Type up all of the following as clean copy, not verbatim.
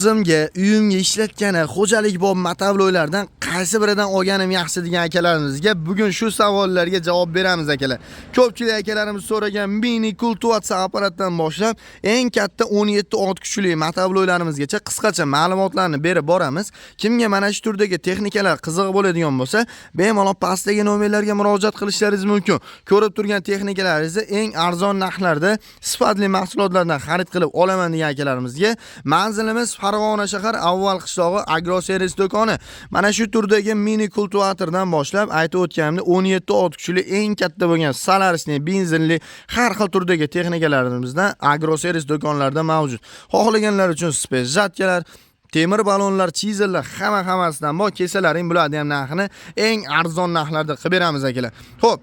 O'zimga, uyimga ishlatgani xo'jalik bob matavloylardan qaysi biridan olganim yaxshi degan akalarimizga bugun shu savollarga javob beramiz akalar. Ko'pchilik akalarimiz so'ragan mini kultivatsiya apparatdan boshlab eng katta 17 ot kuchli matavloylarimizgacha qisqacha ma'lumotlarni berib boramiz. Kimga mana shu turdagi texnikalar qiziq bo'ladigan bo'lsa, bemalol pastdagi nomerlarga murojaat qilishlaringiz mumkin. Ko'rib turgan texnikalaringizni eng arzon narxlarda sifatli mahsulotlardan xarid qilib olaman degan akalarimizga manzilimiz Farg'ona shahar avval qishlog'i agroservis do'koni. Mana shu turdagi mini kultivatordan boshlab aytib o'tganimda 17 ot kuchli eng katta bo'lgan solarisli, benzinli har xil turdagi texnikalarimizdan agroservis do'konlarida mavjud. Xohlaganlar uchun spesjatkalar, temir balonlar, chizerlar hammasidan bor. Kesalaring bo'ladi ham narxini eng arzon narxlarda qilib beramiz akalar. Xo'p,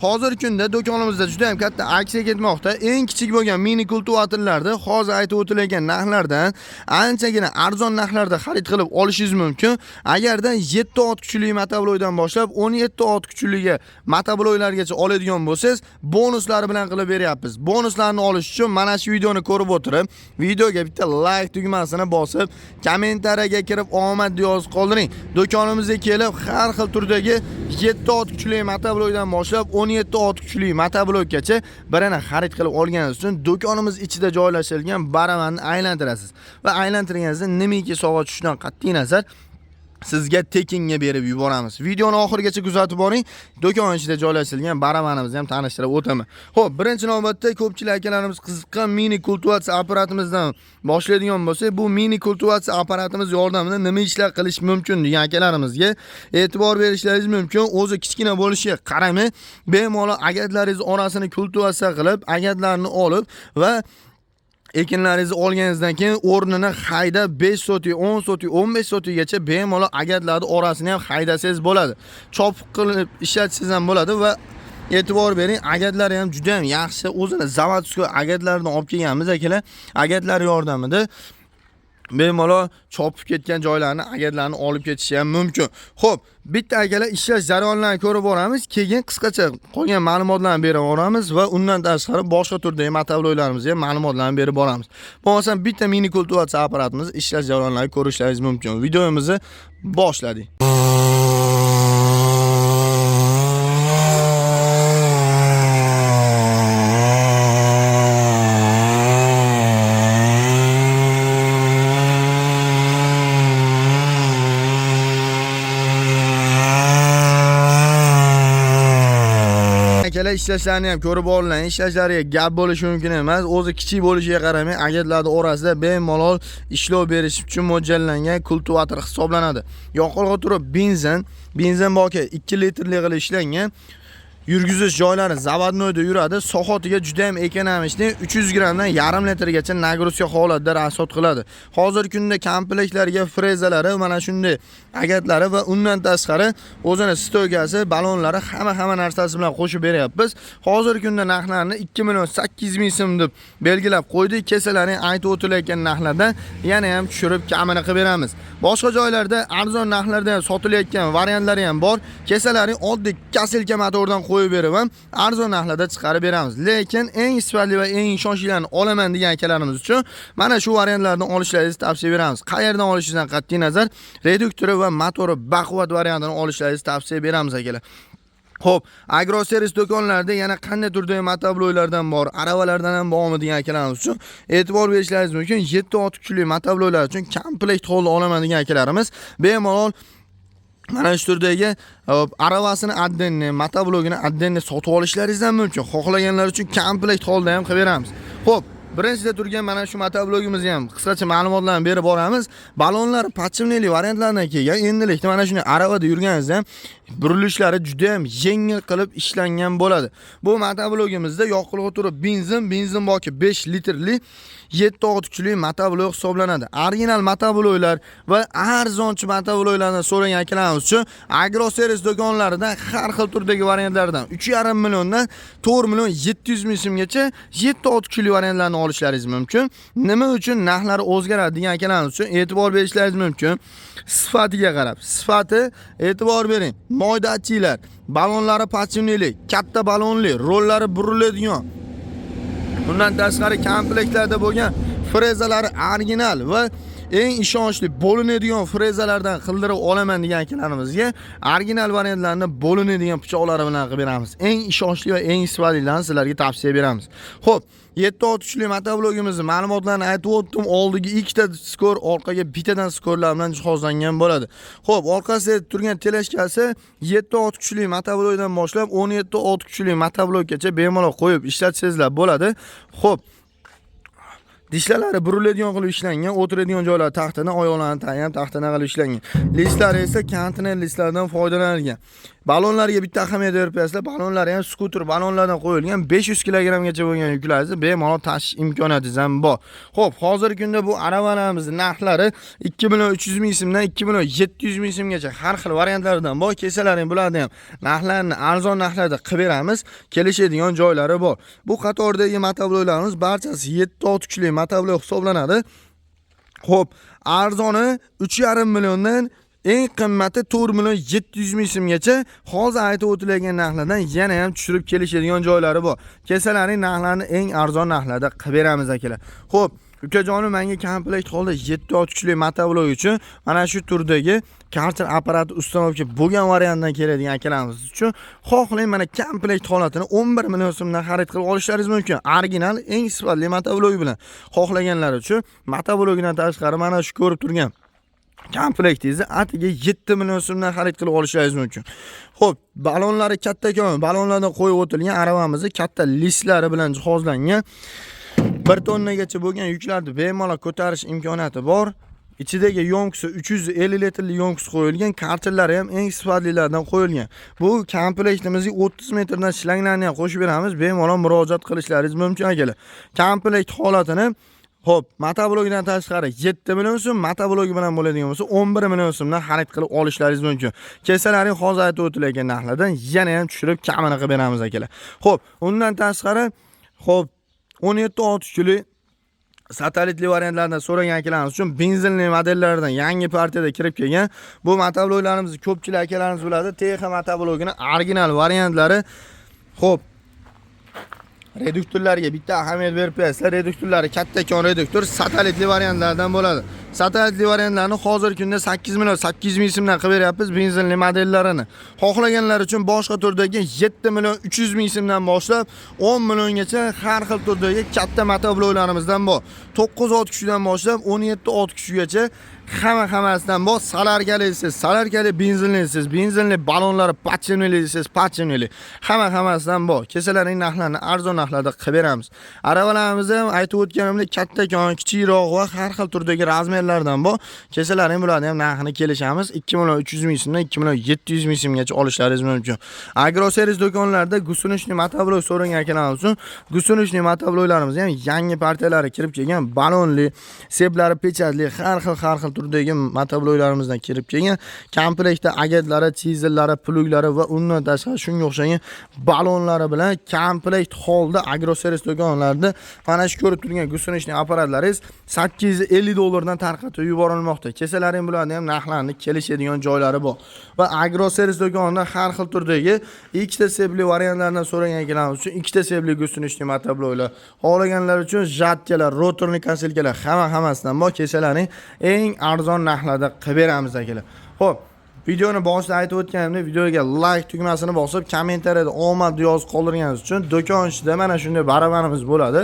hozirgi kunda do'konimizda juda ham katta aksiya ketmoqda. Eng kichik bo'lgan mini kultivatorlarda hozir aytib o'tilgan narxlardan anchagina arzon narxlarda xarid qilib olishingiz mumkin. Agarda 7 ot kuchli matavloydan boshlab 17 ot kuchliga matavloylargacha oladigan bo'lsangiz, bonuslar bilan qilib beryapmiz. Bonuslarni olish uchun mana shu videoni ko'rib o'tirib, videoga bitta like tugmasini bosib, kommentariyaga kirib omad yozib qoldiring. Do'konimizga kelib har xil turdagi 7 ot kuchli matavloydan boshlab 17 ot kuchli matablokgacha birini xarid qilib olganingiz uchun do'konimiz ichida joylashtirilgan baramanni aylantirasiz va aylantirganingizda nimiki sovg'a tushishdan qat'iy nazar sizga tekinga berib yuboramiz. Videoni oxirigacha kuzatib boring. Do'kon ichida joylashtirilgan baramanimizni ham tanishtirib o'taman. Xo'p, birinchi navbatda ko'pchilik akalarimiz qiziqqan mini kultivatsiya apparatimizdan boshlaydigan bo'lsak, bu mini kultivatsiya apparatimiz yordamida nima ishlar qilish mumkin degan akalarimizga e'tibor berishlaringiz mumkin. O'zi kichkina bo'lishiga qaramay, bemalol agatlaringiz orasini kultivatsiya qilib, agatlarni olib va ekinlaringizni olganingizdan keyin o'rnini haydab 5 sotik, 10 sotik, 15 sotikgacha bemalol agatlarning orasini ham haydasangiz bo'ladi. Chopiq qilib ishlatsangiz ham bo'ladi va e'tibor bering, agatlari ham juda ham yaxshi. O'zini zavodskiy agatlarni olib kelganmiz akalar. Agatlar yordamida bemalol chopib ketgan joylarni agatlarni olib ketishi ham mumkin. Xo'p, bitta akalar ishlash jarayonlarini ko'rib boramiz, keyin qisqacha qolgan ma'lumotlarni berib boramiz va undan tashqari boshqa turdagi matavloylarimizga ham ma'lumotlarni berib boramiz. Bo'lmasa bitta mini kultivatsiya apparatimiz ishlash jarayonlarini ko'rishlaringiz mumkin. Videomizni boshladik. Ishlashlarini ham ko'rib olingan. Ishlashlariga gap bo'lishi mumkin emas. O'zi kichik bo'lishiga qaramay, agatlarning orasida bemalol ishlov berish uchun mo'ljallangan kultivator hisoblanadi. Yoqilg'i turi benzin boki 2 litrli qilib ishlangan. Yurgizish joylari zavodnoyda yuradi. Sohatiga juda ham ekonomik, 300 grammdan yarim litrgacha nagruzka holatda rasxod qiladi. Hozirgi kunda komplektlarga frezalari, mana shunday agatlari va undan tashqari o'zini stokasi, balonlari hamma narsasi bilan qo'shib beryapmiz. Hozirgi kunda narxlarni 2.800.000 so'm deb belgilab qo'ydik. Kesalarning aytib o'tilayotgan narxlardan yana ham tushirib kamini qilib beramiz. Boshqa joylarda arzon narxlarda ham sotilayotgan variantlari ham bor. Kesalaring oddiy kaselka motordan qo'yib berib ham arzon narxlarda chiqarib beramiz. Lekin eng sifatli va eng ishonchlilarni olaman degan akalarimiz uchun mana shu variantlarni olishlaringizni tavsiya beramiz. Qayerdan olishingizdan qat'iy nazar, reduktori va motori baquvvat variantini olishlaringizni tavsiya beramiz akalar. Xo'p, agroservis do'konlarida yana qanday turdagi matavloylardan bor, aravalardan ham bormi degan akalarimiz uchun e'tibor berishlaringiz mumkin. 7 ot kuchli matavloylar uchun komplekt holda olaman degan akalarimiz bemalol mana shu turdagi aravasini addenni, matavlogini addenni sotib olishlaringiz ham mumkin. Xohlaganlar uchun komplekt holda ham qilib beramiz. Xo'p, birinchida turgan mana shu matavlogimizni ham qisqacha ma'lumotlarni berib boramiz. Balonlar patchimli variantlardan kelgan. Endilikda mana shunday aravada yurganingizda ham burilishlari juda ham yengil qilib ishlangan bo'ladi. Bu matavlogimizda yoqilg'i turi benzin boki 5 litrli 7 ot kuchli matavlog hisoblanadi. Original matavloglar va arzonchi matavloglardan so'ragan akalarimiz uchun agroservis do'konlarida har xil turdagi variantlardan 3,5 milliondan 4 million 700 ming so'mgacha 7 ot kuchli variantlarni olishlaringiz mumkin. Nima uchun narxlari o'zgaradi degan akalarimiz uchun e'tibor berishlaringiz mumkin. Sifatiga qarab, sifati e'tibor bering. Moydachilar, balonlari patchimli, katta balonli, rollari buriladigan. Bundan tashqari komplektlarda bo'lgan frezalari original va eng ishonchli bo'linadigan frezalardan qildirib olaman degan akalarimizga original variantlarni bo'linadigan pichoqlari bilan qilib beramiz. Eng ishonchli va eng sifatlilarini sizlarga tavsiya beramiz. Xo'p, 7 kuchli motoblogimizni ma'lumotlarni aytib o'tdim. Oldiga 2 ta skor, orqaga bittadan skorlar bilan jihozlangan bo'ladi. Xo'p, orqasida turgan teleskasi 7 kuchli motoblogdan boshlab 17 kuchli motobloggacha bemalol qo'yib ishlatsangizlar bo'ladi. Xo'p, dishlalari buriladigan qilib ishlangan, o'tiradigan joylari taxtadan, oyoqlarini ham taxtadan qilib ishlangan. Listlari esa konteyner listlardan foydalanilgan. Balonlarga bitta ahamiyat berib qo'yasizlar. Balonlar ham skuter balonlardan qo'yilgan 500 kg-gacha bo'lgan yuklarni bemalol tashish imkoniyatingiz ham bor. Xo'p, hozirgi kunda bu aravalarimizni narxlari 2 million 300 ming so'mdan 2 million 700 ming so'mgacha har xil variantlardan bor. Kelsalaring bularni ham narxlarni arzon narxlarda qilib beramiz. Kelishadigan joylari bor. Bu qatordagi motobloklarimiz barchasi 7 kuchli motoblok hisoblanadi. Xo'p, arzoni 3,5 milliondan eng qimmati 4 million 700 ming so'mgacha hozir aytib o'tilgan narxlardan yana ham tushirib kelishadigan joylari bor. Kelsalaring narxlarni eng arzon narxlarda qilib beramiz akalar. Xo'p, ukajonim menga komplekt holda 7 kuchli motoblok uchun mana shu turdagi karter apparati ustanovka bo'lgan variantdan keladigan akalarimiz uchun xohlang mana komplekt holatini 11 million so'mdan xarid qilib olishlaringiz mumkin. Original eng sifatli motoblok bilan. Xohlaganlar uchun motoblokdan tashqari mana shu ko'rib turgan komplektingizni atiga 7 million so'mdan xarid qilib olishlaringiz mumkin. Xo'p, balonlari kattakon, balonlardan qo'yib o'tilgan aravamizni katta listlari bilan jihozlangan. 1 tonnagacha bo'lgan yuklarni bemalol ko'tarish imkoniyati bor. Ichidagi yonkisi 350 litrli yonkisi qo'yilgan, kartellari ham eng sifatlilardan qo'yilgan. Bu komplektimizga 30 metrdan shlanglarni ham qo'shib beramiz. Bemalol murojaat qilishlaringiz mumkin akalar. Komplekt holatini Xo'p, motoblogdan tashqari 7 million so'm, motoblogi bilan bo'ladigan bo'lsa 11 million so'mdan xarid qilib olishlaringiz mumkin. Kelsalaring hozir aytib o'tilgan narxlardan yana ham tushirib kamini qilib beramiz akalar. Xo'p, undan tashqari 17 kuchli satellitli variantlardan so'ragan akalarimiz uchun benzinli modellaridan yangi partiyada kirib kelgan. Bu motobloglarimizni ko'pchilik akalarimiz biladi. TX motoblogining original variantlari. Xo'p, reduktorlarga bitta ahamiyat berib qo'yasizlar. Reduktorlari kattakon reduktor satellitli variantlardan bo'ladi. Satellitli variantlarni hozirgi kunda 8 million 800 ming so'mdan qilib beryapmiz benzinli modellarini. Xohlaganlar uchun boshqa turdagi 7 million 300 ming so'mdan boshlab 10 milliongacha har xil turdagi katta motobloglarimizdan bor. 9 kuchdan boshlab 17 kuchgacha hammasidan bor. Salarkalisiz, salarkali benzinlisiz, benzinli balonlari patchinlisiz, patchinli. Hammasidan bor. Kelsalaring narxlarni arzon narxlarda qilib beramiz. Aravalarimizni ham aytib o'tganimdek kattakon, kichikroq va har xil turdagi razmerlardan bor. Kelsalaring bularni ham narxini kelishamiz. 2 million 300 ming so'mdan 2 million 700 ming so'mgacha olishlaringiz mumkin. Agroservis do'konlarida gusunishli motoblok so'ragan akalarimiz uchun gusunishli motobloklarimiz ham yangi partiyalari kirib kelgan, balonli, seplari pechatli, har xil turdagi motobloklarimizdan kirib kelgan. Komplektda agatlari, chizillari, pluglari va undan tashqari shunga o'xshagan balonlari bilan komplekt holda agroservis do'konlarida mana shu ko'rib turgan gusunishli apparatlaringiz 850 dollardan tarqatib yuborilmoqda. Kelsalaring bularni ham narxlarini kelishadigan joylari bor. Va agroservis do'konida har xil turdagi ikkita sepli variantlardan so'ragan ekanlar uchun ikkita sepli gusunishli motobloklar, xohlaganlar uchun jatkalar, rotorli kaselkalar hammasidan bor. Kelsalaring eng arzon narxlarda qilib beramiz akalar. Xo'p, videoni boshida aytib o'tganimdek videoga like tugmasini bosib, kommentariyada omad yozib qoldirganingiz uchun do'kon ichida mana shunday barabanimiz bo'ladi.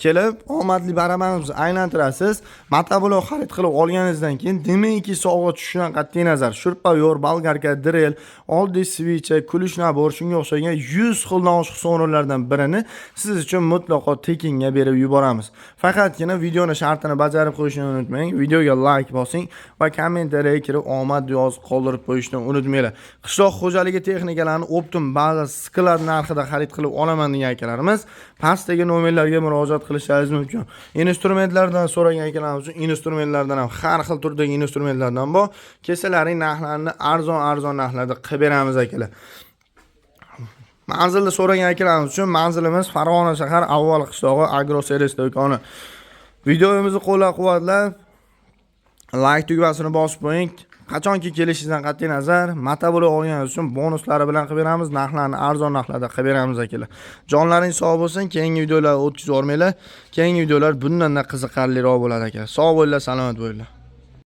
Kelib, omadli barabanimizni aylantirasiz. Motoblok xarid qilib olganingizdan keyin demakki sovg'a tushishidan qat'iy nazar, shurpa yor, bolgarka, drill, oddiy svicha, kulish nabor shunga o'xshagan 100 xildan oshiq sovrinlardan birini siz uchun mutlaqo tekinga berib yuboramiz. Faqatgina videoni shartini bajarib qo'yishni unutmang. Videoga like bosing va kommentariyaga kirib omad yozib qoldirib qo'yishni unutmanglar. Qishloq xo'jaligi texnikalarini Optum baza sklad narxida xarid qilib olaman degan akalarimiz pastdagi nomerlarga murojaat qilishingiz mumkin. Instrumentlardan so'ragan akalarimiz uchun instrumentlardan ham har xil turdagi instrumentlardan bor. Kelsalaring narxlarini arzon narxlarda qilib beramiz akalar. Manzilni so'ragan akalarimiz uchun manzilimiz Farg'ona shahar Avval qishlog'i agroservis do'koni. Videomizni qo'llab-quvvatlab like tugmasini bosib qo'ying. Qachonki kelishingizdan qat'iy nazar, motoblok olganingiz uchun bonuslari bilan qilib beramiz, narxlarni arzon narxlarda qilib beramiz akalar. Jonlaring sog' bo'lsin, keyingi videolar o'tkazib o'rmanglar. Keyingi videolar bundan da qiziqarliroq bo'ladi akalar. Sog' bo'linglar, salomat bo'linglar.